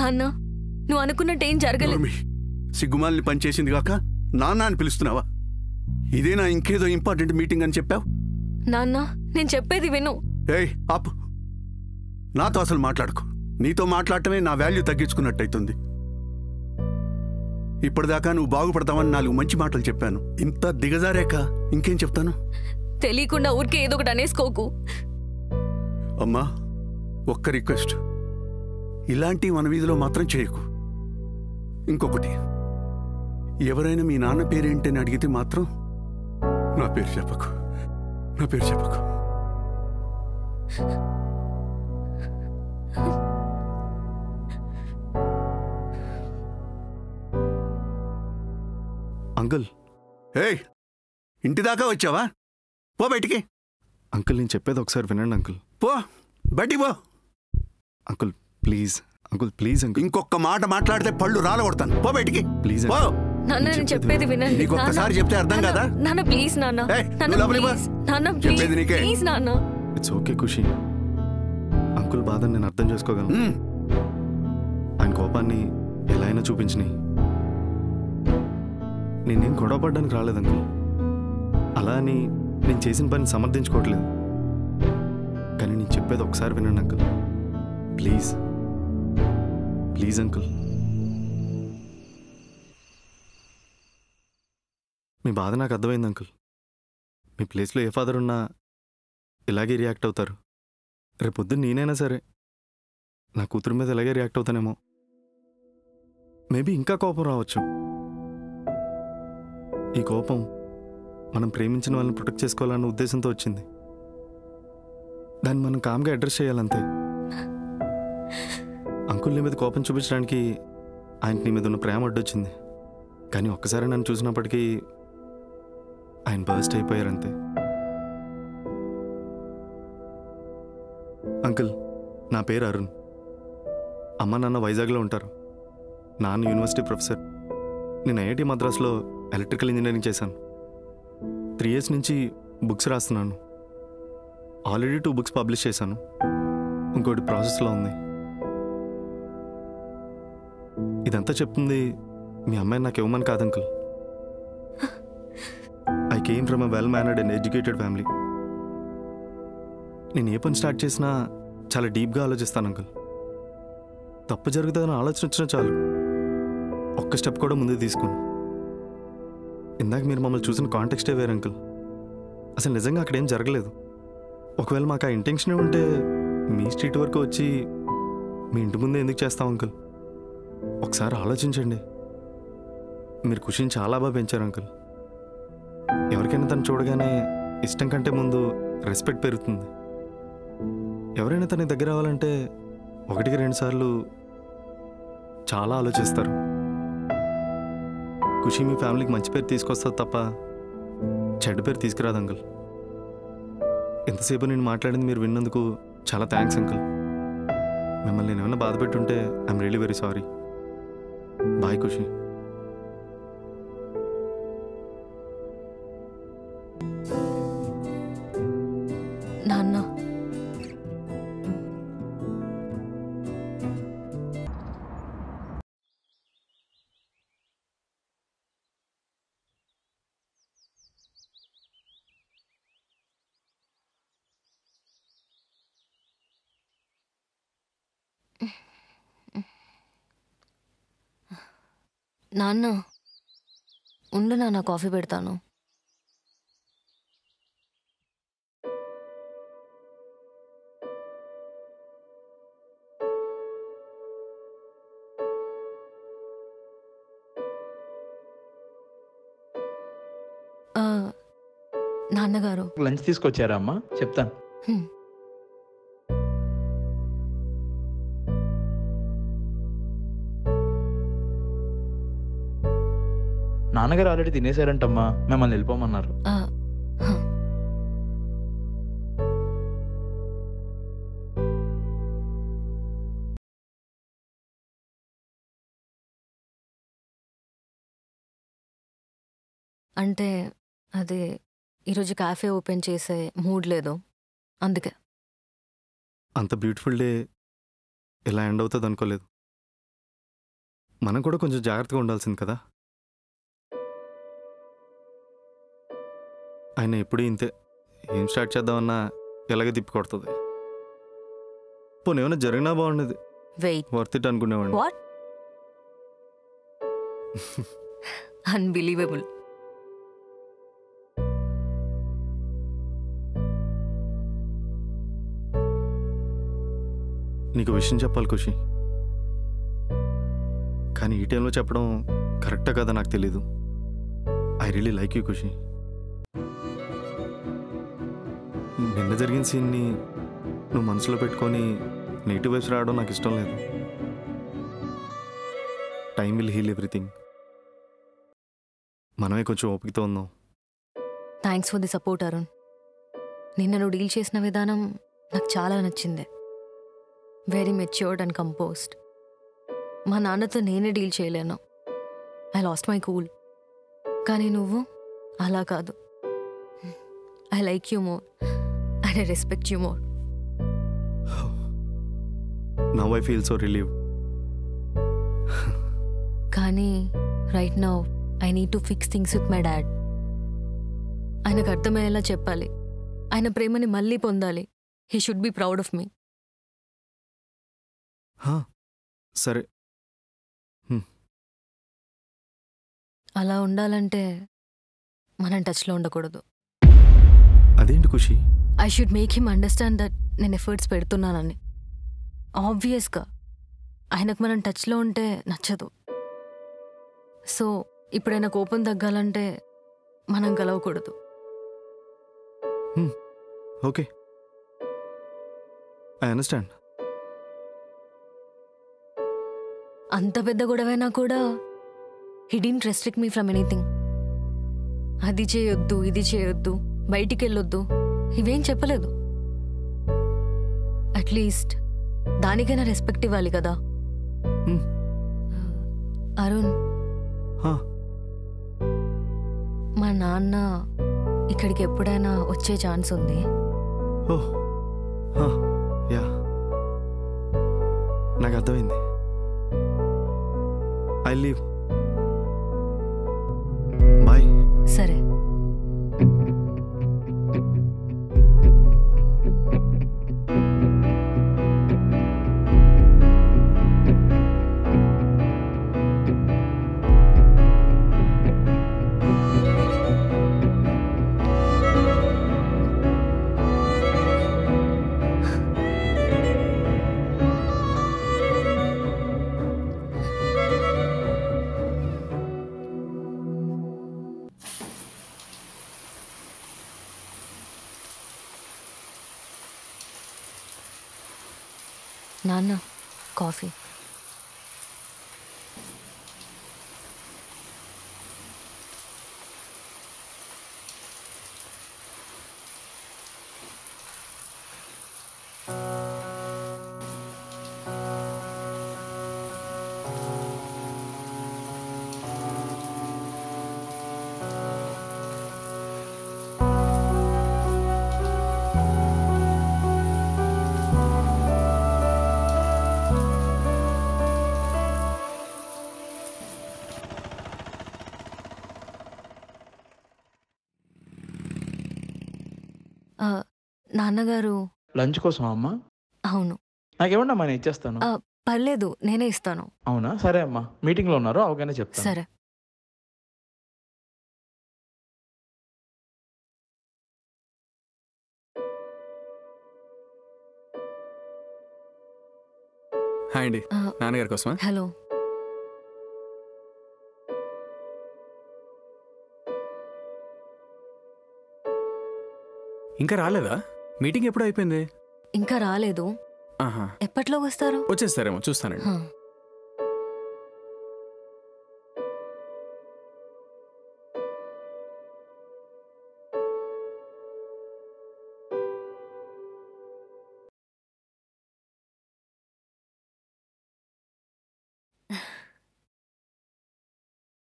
నాన్న నువ్వు అనుకున్నట్టు ఏం జరగలేదు. సిగ్గుమాలిని పనిచేసింది కాక నాన్న అని పిలుస్తున్నావా? ఇదేనా ఇంకేదో ఇంపార్టెంట్ మీటింగ్ అని చెప్పావు? నాన్న నేను చెప్పేది విను. ఏయ్ ఆపు, నాతో అసలు మాట్లాడుకో. నీతో మాట్లాడటమే నా వాల్యూ తగ్గించుకున్నట్టయితుంది. ఇప్పటిదాకా నువ్వు బాగుపడతావని 4 మంచి మాటలు చెప్పాను. ఇంత దిగజారాక ఇంకేం చెప్తాను? తెలియకుండా ఊరికే ఏదో ఒకటి అనేసుకోకు. అమ్మా, ఒక్క రిక్వెస్ట్, ఇలాంటి మన వీధిలో మాత్రం చేయకు. ఇంకొకటి, ఎవరైనా మీ నాన్న పేరేంటని అడిగితే మాత్రం నా పేరు చెప్పకు, నా పేరు చెప్పకు. అంకుల్, ఏయ్ ఇంటి దాకా వచ్చావా? పో బయటికి. అంకుల్ నేను చెప్పేది ఒకసారి వినండి అంకుల్. పో బయటికి పో. Uncle please, uncle please uncle. ఇంకొక మాట మాట్లాడితే పళ్ళు రాలగొడతాను. పో బయటికి ప్లీజ్. పో. నాన్న నేను చెప్పేది వినండి. నీకు ఒక్కసారి చెప్తే అర్థం కదా? నాన్న ప్లీజ్ నాన్న. నాన్న చెప్పేది నీకే. ప్లీజ్ నాన్న. It's okay Kushi. అంకుల్ బాధని నేను అర్థం చేసుకోగలను. ఆయన కోపాన్ని ఎలా అయినా చూపించినాయి. నేనేం గొడవపడ్డానికి రాలేదు అంకుల్. అలా అని నేను చేసిన పని సమర్థించుకోవట్లేదు. కానీ నేను చెప్పేది ఒకసారి వినండి అంకుల్. Please please uncle. మీ బాధ నాకు అర్థమైంది అంకుల్. మీ ప్లేస్లో ఏ ఫాదర్ ఉన్నా ఇలాగే రియాక్ట్ అవుతారు. రేపొద్దున నేనైనా సరే నా కూతురు మీద ఇలాగే రియాక్ట్ అవుతానేమో. మేబీ ఇంకా కోపం రావచ్చు. ఈ కోపం మనం ప్రేమించిన వాళ్ళని ప్రొటెక్ట్ చేసుకోవాలన్న ఉద్దేశంతో వచ్చింది. దాన్ని మనం కామ్గా అడ్రస్ చేయాలంతే. అంకుల్ నీ మీద కోపం చూపించడానికి ఆయనకి నీ మీద ఉన్న ప్రేమ అడ్డొచ్చింది. కానీ ఒక్కసారి నన్ను చూసినప్పటికీ ఆయన బర్స్ట్ అయిపోయారంతే. అంకుల్ నా పేరు అరుణ్. అమ్మ నాన్న వైజాగ్లో ఉంటారు. నాన్న యూనివర్సిటీ ప్రొఫెసర్. నేను ఐఐటి మద్రాస్లో ఎలక్ట్రికల్ ఇంజనీరింగ్ చేశాను. 3 years నుంచి బుక్స్ రాస్తున్నాను. ఆల్రెడీ 2 books పబ్లిష్ చేశాను. ఇంకోటి ప్రాసెస్లో ఉంది. ఇదంతా చెప్తుంది మీ అమ్మాయి నాకు ఇవ్వమని కాదు uncle. I came from a well mannered and educated family. నేను ఏ పని స్టార్ట్ చేసినా చాలా డీప్గా ఆలోచిస్తాను అంకుల్. తప్పు జరుగుతుందని ఆలోచన వచ్చినా చాలు ఒక్క స్టెప్ కూడా ముందే తీసుకోను. ఇందాక మీరు మమ్మల్ని చూసిన కాంటెక్స్టే వేరు అంకుల్. అసలు నిజంగా అక్కడేం జరగలేదు. ఒకవేళ మాకు ఆ ఇంటెన్షనే ఉంటే మీ స్ట్రీట్ వరకు వచ్చి మీ ఇంటి ముందే ఎందుకు చేస్తాం అంకుల్? ఒకసారి ఆలోచించండి. మీరు ఖుషిని చాలా బాగా పెంచారు అంకుల్. ఎవరికైనా తను చూడగానే ఇష్టం కంటే ముందు రెస్పెక్ట్ పెరుగుతుంది. ఎవరైనా తన దగ్గర రావాలంటే 1-2 సార్లు చాలా ఆలోచిస్తారు. ఖుషి మీ ఫ్యామిలీకి మంచి పేరు తీసుకొస్తుంది తప్ప చెడ్డ పేరు తీసుకురాదు అంకుల్. ఎంతసేపు నేను మాట్లాడింది మీరు విన్నందుకు చాలా థ్యాంక్స్ అంకుల్. మిమ్మల్ని నేను ఏమైనా బాధ పెట్టుంటే I'm really very sorry. Bye Khushi. నాన్న నాన్న ఉండు నాన్న, కాఫీ పెడతాను. నాన్నగారు లంచ్ తీసుకొచ్చారా అమ్మా? చెప్తాను. నాన్నగారు ఆల్రెడీ తినేశారంటమ్మా, మిమ్మల్ని వెళ్ళిపోమన్నారు. అంటే అది ఈరోజు క్యాఫే ఓపెన్ చేసే మూడ్ లేదు, అందుకే. అంత బ్యూటిఫుల్ డే ఇలా ఎండ్ అవుతుంది అనుకోలేదు. మనం కూడా కొంచెం జాగ్రత్తగా ఉండాల్సింది కదా. ఆయన ఎప్పుడూ ఇంతే, ఏం స్టార్ట్ చేద్దామన్నా ఎలాగే తిప్పి కొడుతుంది. పోనీ ఏమైనా జరిగినా బాగుండేది, వెయిట్, వర్త్ ఇట్ అనుకునేవాడిని. వాట్? అన్బిలీవబుల్. నీకు విషయం చెప్పాలి ఖుషి, కానీ ఈ టైంలో చెప్పడం కరెక్టా కదా నాకు తెలీదు. ఐ రియలీ లైక్ యూ ఖుషి. నిన్న జరిగిన సీన్ని నువ్వు మనసులో పెట్టుకొని నెగిటివ్ వైబ్స్ రావడం నాకు ఇష్టం లేదు. Time will heal everything. మనమే కొంచెం ఓపికతో ఉందాం. Thanks for the support Arun. నిన్న నువ్వు డీల్ చేసిన విధానం నాకు చాలా నచ్చింది. Very matured and composed. మా నాన్నతో నేనే డీల్ చేయలేను. I lost my cool. కానీ నువ్వు అలా కాదు. I like you more and I respect you more. Now I feel so relieved. కానీ right now I need to fix things with my dad. ఆయనకు అర్థమయ్యేలా చెప్పాలి. ఆయన ప్రేమని మళ్ళీ పొందాలి. He should be proud of me. సరే. అలా ఉండాలంటే మనం టచ్లో ఉండకూడదు. అదేంటి Khushi? I should make him understand that నేను ఎఫర్ట్స్ పెడుతున్నానని. ఆబ్వియస్గా ఆయనకు మనం టచ్లో ఉంటే నచ్చదు. సో ఇప్పుడైనా కోపం తగ్గాలంటే మనం కలవకూడదు. Okay, I understand. అంత పెద్ద గొడవైనా కూడా he didn't restrict me from anything. అది చేయొద్దు, ఇది చేయొద్దు, బయటికి వెళ్ళొద్దు, ఇవేం చెప్పలేదు. అట్లీస్ట్ దానికైనా రెస్పెక్ట్ ఇవ్వాలి కదా. అరుణ్, మా నాన్న ఇక్కడికి ఎప్పుడైనా వచ్చే ఛాన్స్ ఉంది? యా, నాకు అర్థమైంది. I leave. బాయ్. సరే. నాన్న, కాఫీ. నాన్నగారు లంచ్ కోసం అమ్మా? అవును. నాకేమన్నా నేను ఇచ్చేస్తాను. పర్లేదు, నేనే ఇస్తాను. అవునా? సరే అమ్మా, మీటింగ్లో ఉన్నారు, అవగానే చెప్తాను. సరే. హాయ్ అండి, నాన్నగారి కోసమా? హలో. ఇంకా రాలేదా? మీటింగ్ ఎప్పుడు అయిపోయింది? ఇంకా రాలేదు. ఆహా, ఎప్పట్లో వస్తారు? వచ్చేస్తారేమో, చూస్తానండి.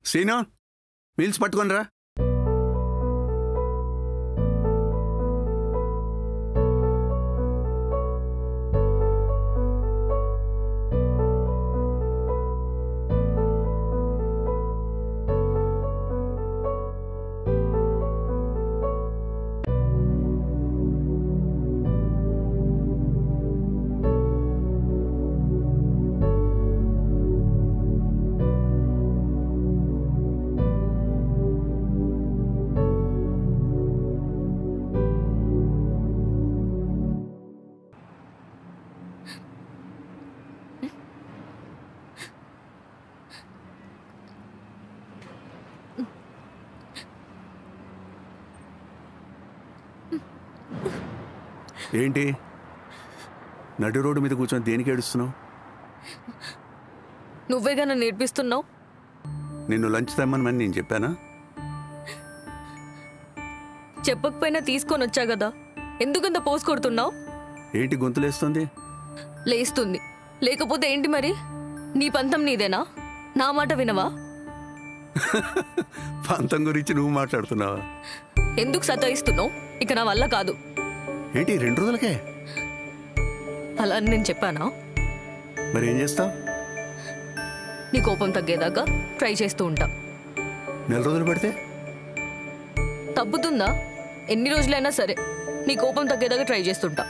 శ్రీను, మీల్స్ పట్టుకొని రా. ఏంటి నడి రోడ్డు మీద కూర్చొని దేనికి ఏడుస్తున్నావు? నువ్వేగా నన్ను నేర్పిస్తున్నావు. నిన్ను లంచ్ తెమ్మని నేను చెప్పానా? చెప్పకపోయినా తీసుకొని వచ్చా కదా, ఎందుకంత పోస్ కొడుతున్నావు? ఏంటి గొంతులేస్తుంది? లేస్తుంది. లేకపోతే ఏంటి మరి? నీ పంతం నీదేనా? నా మాట వినవా? పంతం గురించి నువ్వు మాట్లాడుతున్నావా? ఎందుకు సతాయిస్తున్నావు? ఇక నా వల్ల కాదు. ఏంటి 2 రోజులకే? అలా అని నేను చెప్పానా? మరి ఏం చేస్తావు? నీ కోపం తగ్గేదాకా ట్రై చేస్తూ ఉంటా. 4 రోజులు పడితే తప్పుతుందా? ఎన్ని రోజులైనా సరే నీ కోపం తగ్గేదాకా ట్రై చేస్తుంటా.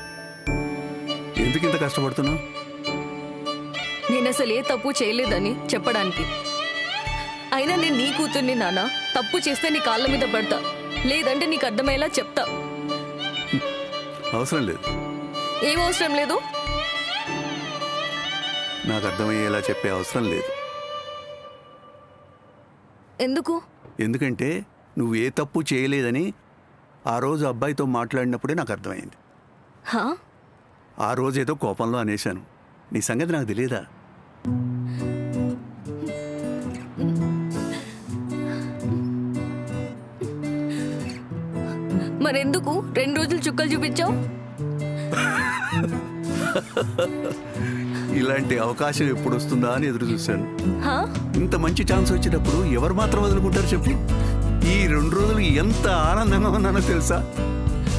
ఎందుకు ఇంత కష్టపడుతున్నావు? నేను అసలు ఏ తప్పు చేయలేదని చెప్పడానికి. అయినా నేను నీ కూతుర్ని నాన్న. తప్పు చేస్తే నీ కాళ్ళ మీద పడతా, లేదంటే నీకు అర్థమయ్యేలా చెప్తా. అవసరం లేదు. ఏం అవసరం లేదు? నాకు అర్థమయ్యేలా చెప్పే అవసరం లేదు. ఎందుకు? ఎందుకంటే నువ్వు ఏ తప్పు చేయలేదని ఆ రోజు అబ్బాయితో మాట్లాడినప్పుడే నాకు అర్థమైంది. హా? ఆ రోజు ఏదో కోపంలో అనేశాను. నీ సంగతి నాకు తెలియదా? మరెందుకు 2 రోజులు చుక్కలు చూపించావు? ఇలాంటి అవకాశం ఎప్పుడు వస్తుందా అని ఎదురు చూశాను. హా? ఇంత మంచి ఛాన్స్ వచ్చినప్పుడు ఎవరు మాత్రం వదులుకుంటారు చెప్పు? ఈ 2 రోజులు ఎంత ఆనందంగా ఉన్నానో తెలుసా?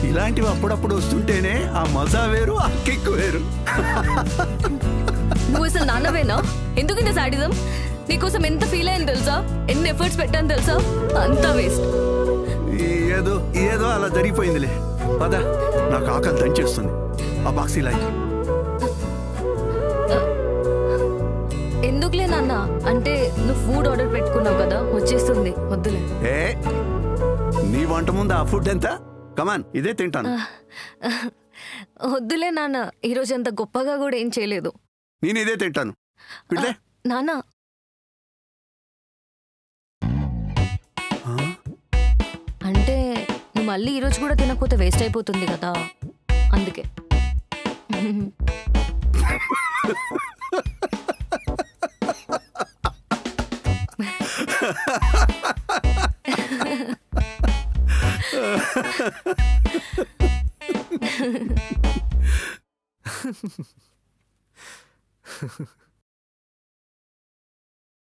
ఇలాంటివి అప్పుడప్పుడు వస్తుంటేనే ఆ మజా వేరు, ఆ కిక్ వేరు. నువ్వు అసలు నాన్నవేనా? ఎందుకు ఇంత సాడిజం? నీకోసం ఎంత ఫీల్ అయ్యాను తెలుసా? ఎన్ని ఎఫర్ట్స్ పెట్టాను తెలుసా? అంతా వేస్ట్. ఏదో ఏదో అలా జరిగిపోయిందిలే. పద, నాకు ఆకలి దంచేస్తుంది. ఆ బాక్స్ ఇలా ఇయ్యి. ఎందుకులే నాన్న, అంటే నువ్వు ఫుడ్ ఆర్డర్ పెట్టుకున్నావు కదా, వచ్చేస్తుంది. వద్దులే. ఏ నీ వంట ముందు ఆ ఫుడ్ ఎంత? కమాన్, ఇదే తింటాను. వద్దులే నాన్న, ఈరోజు అంత గొప్పగా కూడా ఏం చేయలేదు. నేను ఇదే తింటాను. పిల్లే నాన్న, అంటే నువ్వు మళ్ళీ ఈరోజు కూడా తినకపోతే వేస్ట్ అయిపోతుంది కదా, అందుకే.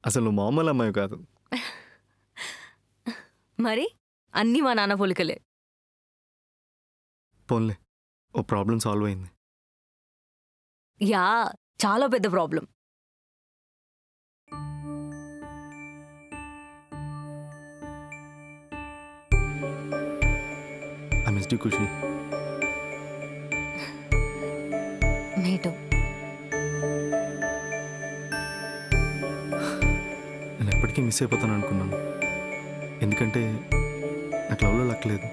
అసలు నువ్వు మామూలు అమ్మాయి కాదు. మరి అన్నీ మా నాన్న పోలికలే. పోన్లే, ఓ ప్రాబ్లం సాల్వ్ అయింది. యా, చాలా పెద్ద problem. I missed you Khushi. Me too. నేను ఎప్పటికీ మిస్ అయిపోతాను అనుకున్నాను, ఎందుకంటే నాకు లవ్లో లక్కలేదు.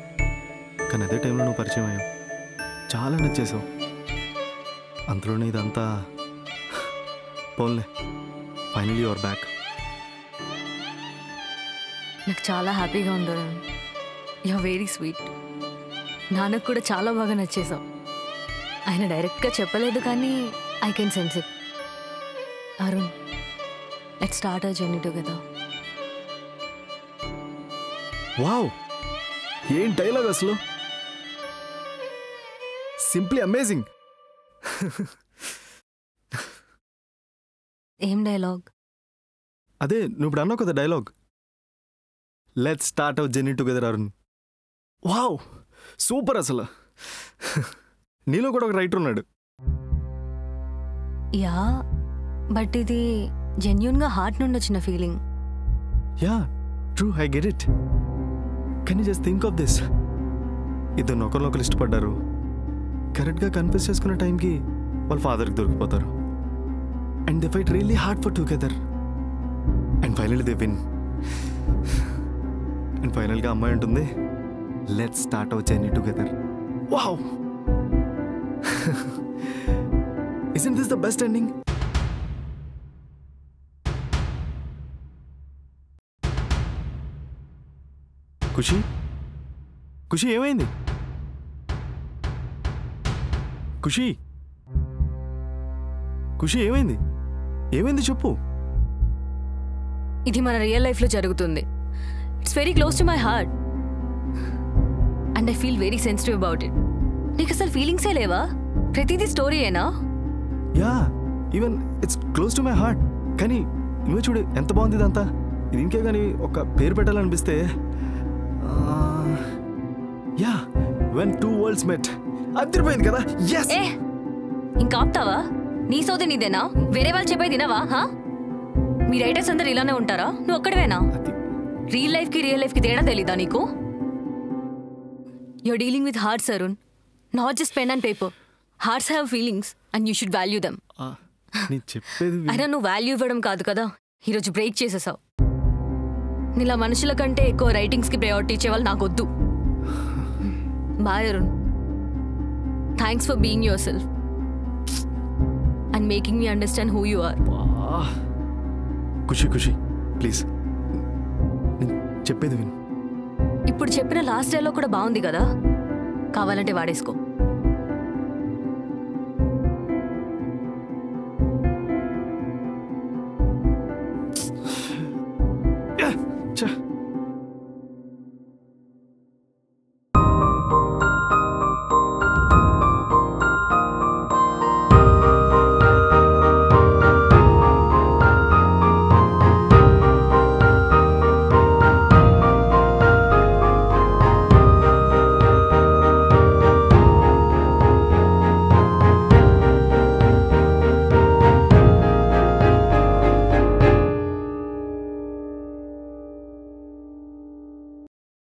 కానీ అదే టైంలో నువ్వు పరిచయం అయ్యావు, చాలా నచ్చేసావు. అంతలోనే ఇదంతా. పోన్లే, ఫైనలీ యువర్ బ్యాక్. నాకు చాలా హ్యాపీగా ఉంది. You are very sweet. నాన్నకు కూడా చాలా బాగా నచ్చేసావు. ఆయన డైరెక్ట్గా చెప్పలేదు కానీ I can sense it. Arun, let's start our journey together. Wow, ఏం డైలాగ్ అసలు! Simply amazing. ఏం డైలాగ్? అదే నువ్వు ఇప్పుడు అన్నావు కదా dialogue, let's start our journey together Arun. Wow, super అసలు. నీలో కూడా ఒక రైటర్ ఉన్నాడు. యా, బట్ ఇది జెన్యూన్గా హార్ట్ నుండి వచ్చిన feeling. Yeah, true, I get it. Can you just think of this? ఇద్దరు ఒకరినొకరు ఇష్టపడ్డారు, కరెక్ట్గా కన్ఫ్యూస్ చేసుకునే టైంకి వాళ్ళ ఫాదర్కి దొరికిపోతారు. And they fight really hard for together. And finally they win. And ఫైనల్గా అమ్మాయి ఉంటుంది, let's start our journey together. Wow, isn't this the best ending? Khushi, Khushi ఏమైంది? ఖుషి ఖుషి ఏమైంది ఏమైంది చెప్పు. ఇది మన రియల్ లైఫ్లో జరుగుతుంది. It's very close to my heart and I feel very sensitive about it. నీకు అసలు ఫీలింగ్సే లేవా? ప్రతిదీ స్టోరీయేనా? Yeah even it's close to my heart. కానీ నువ్వే చూడు ఎంత బాగుంది ఇదంతా. ఇది ఇంకే కానీ ఒక పేరు పెట్టాలనిపిస్తే యా వెన్ టూ వరల్డ్స్ మెట్ అదిరిపోయింది కదా. ఏ ఇంకా ఆపుతావా? నీ సోది నీదేనా? వేరే వాళ్ళు చెప్పేది తినవా? మీ రైటర్స్ అందరు ఇలానే ఉంటారా? నువ్వు ఒక్కడవేనా? రియల్ లైఫ్ కి తేడా తెలీదా నీకు? You're dealing with hearts Arun, not just pen and paper. Hearts have feelings and you should value them. చెప్పేది అయినా నువ్వు వాల్యూ ఇవ్వడం కాదు కదా ఈరోజు బ్రేక్ చేసేసావు. నీలా మనుషుల కంటే ఎక్కువ రైటింగ్స్కి ప్రయారిటీ ఇచ్చేవాళ్ళు నాకొద్దు. Bye Arun. Thanks for being yourself and making me understand who you are. Khushi Khushi please నేను చెప్పేది విను. ఇప్పుడు చెప్పిన లాస్ట్ డేలో కూడా బాగుంది కదా, కావాలంటే వాడేసుకో.